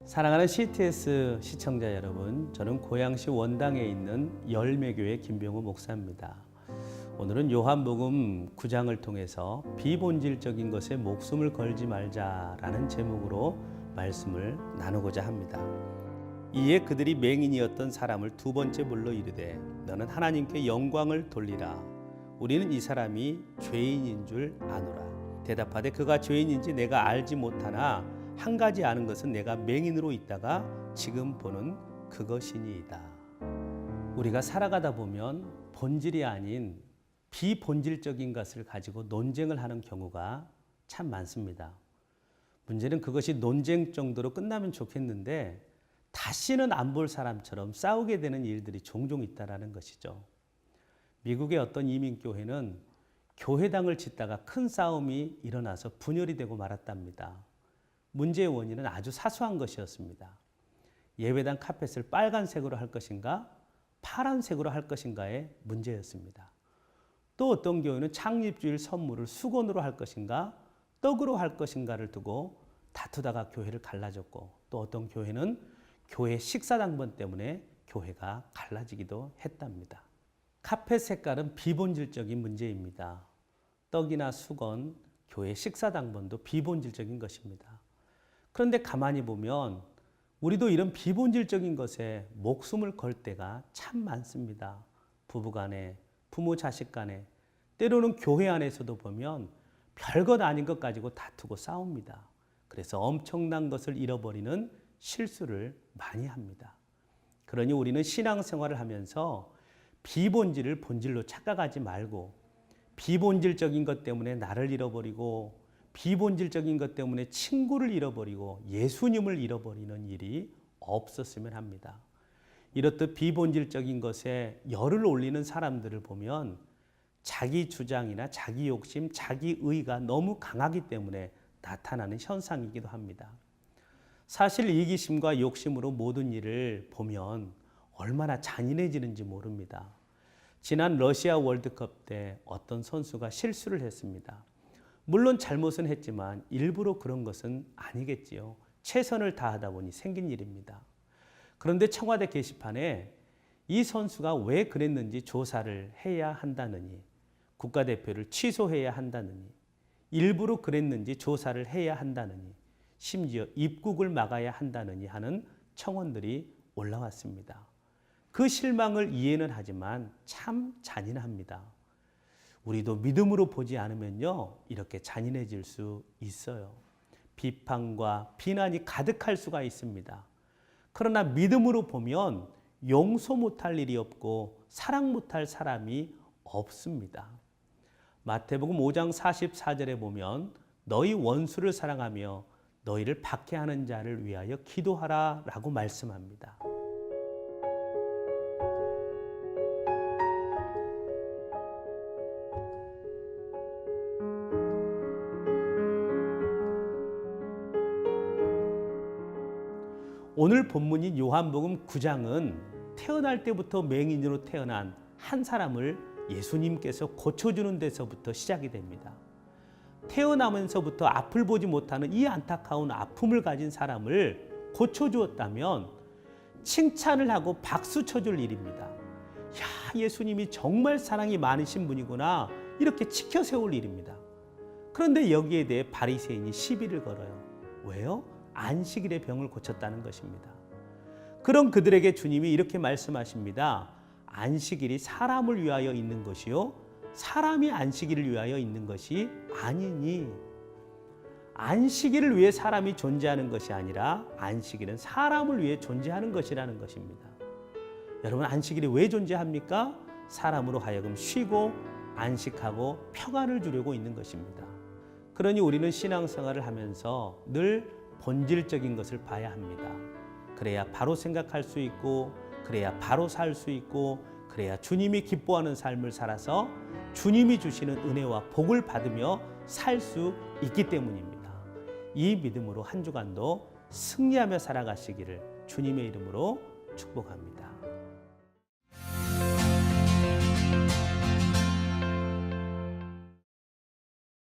사랑하는 CTS 시청자 여러분, 저는 고양시 원당에 있는 열매교회 김병우 목사입니다. 오늘은 요한복음 9장을 통해서 비본질적인 것에 목숨을 걸지 말자라는 제목으로 말씀을 나누고자 합니다. 이에 그들이 맹인이었던 사람을 두 번째 불러 이르되 너는 하나님께 영광을 돌리라. 우리는 이 사람이 죄인인 줄 아노라. 대답하되 그가 죄인인지 내가 알지 못하나 한 가지 아는 것은 내가 맹인으로 있다가 지금 보는 그것이니이다. 우리가 살아가다 보면 본질이 아닌 비본질적인 것을 가지고 논쟁을 하는 경우가 참 많습니다. 문제는 그것이 논쟁 정도로 끝나면 좋겠는데 다시는 안 볼 사람처럼 싸우게 되는 일들이 종종 있다는 것이죠. 미국의 어떤 이민교회는 교회당을 짓다가 큰 싸움이 일어나서 분열이 되고 말았답니다. 문제의 원인은 아주 사소한 것이었습니다. 예배당 카펫을 빨간색으로 할 것인가 파란색으로 할 것인가의 문제였습니다. 또 어떤 교회는 창립주일 선물을 수건으로 할 것인가 떡으로 할 것인가를 두고 다투다가 교회를 갈라졌고, 또 어떤 교회는 교회 식사당번 때문에 교회가 갈라지기도 했답니다. 카펫 색깔은 비본질적인 문제입니다. 떡이나 수건, 교회 식사당번도 비본질적인 것입니다. 그런데 가만히 보면 우리도 이런 비본질적인 것에 목숨을 걸 때가 참 많습니다. 부부간에, 부모 자식 간에, 때로는 교회 안에서도 보면 별것 아닌 것 가지고 다투고 싸웁니다. 그래서 엄청난 것을 잃어버리는 실수를 많이 합니다. 그러니 우리는 신앙생활을 하면서 비본질을 본질로 착각하지 말고, 비본질적인 것 때문에 나를 잃어버리고 비본질적인 것 때문에 친구를 잃어버리고 예수님을 잃어버리는 일이 없었으면 합니다. 이렇듯 비본질적인 것에 열을 올리는 사람들을 보면 자기 주장이나 자기 욕심, 자기 의가 너무 강하기 때문에 나타나는 현상이기도 합니다. 사실 이기심과 욕심으로 모든 일을 보면 얼마나 잔인해지는지 모릅니다. 지난 러시아 월드컵 때 어떤 선수가 실수를 했습니다. 물론 잘못은 했지만 일부러 그런 것은 아니겠지요. 최선을 다하다 보니 생긴 일입니다. 그런데 청와대 게시판에 이 선수가 왜 그랬는지 조사를 해야 한다느니, 국가대표를 취소해야 한다느니, 일부러 그랬는지 조사를 해야 한다느니, 심지어 입국을 막아야 한다느니 하는 청원들이 올라왔습니다. 그 실망을 이해는 하지만 참 잔인합니다. 우리도 믿음으로 보지 않으면요, 이렇게 잔인해질 수 있어요. 비판과 비난이 가득할 수가 있습니다. 그러나 믿음으로 보면 용서 못할 일이 없고 사랑 못할 사람이 없습니다. 마태복음 5장 44절에 보면 너희 원수를 사랑하며 너희를 박해하는 자를 위하여 기도하라 라고 말씀합니다. 오늘 본문인 요한복음 9장은 태어날 때부터 맹인으로 태어난 한 사람을 예수님께서 고쳐주는 데서부터 시작이 됩니다. 태어나면서부터 앞을 보지 못하는 이 안타까운 아픔을 가진 사람을 고쳐주었다면 칭찬을 하고 박수 쳐줄 일입니다. 야, 예수님이 정말 사랑이 많으신 분이구나, 이렇게 치켜 세울 일입니다. 그런데 여기에 대해 바리새인이 시비를 걸어요. 왜요? 안식일의 병을 고쳤다는 것입니다. 그런 그들에게 주님이 이렇게 말씀하십니다. 안식일이 사람을 위하여 있는 것이요 사람이 안식일을 위하여 있는 것이 아니니, 안식일을 위해 사람이 존재하는 것이 아니라 안식일은 사람을 위해 존재하는 것이라는 것입니다. 여러분, 안식일이 왜 존재합니까? 사람으로 하여금 쉬고 안식하고 평안을 주려고 있는 것입니다. 그러니 우리는 신앙생활을 하면서 늘 본질적인 것을 봐야 합니다. 그래야 바로 생각할 수 있고, 그래야 바로 살 수 있고, 그래야 주님이 기뻐하는 삶을 살아서 주님이 주시는 은혜와 복을 받으며 살 수 있기 때문입니다. 이 믿음으로 한 주간도 승리하며 살아가시기를 주님의 이름으로 축복합니다.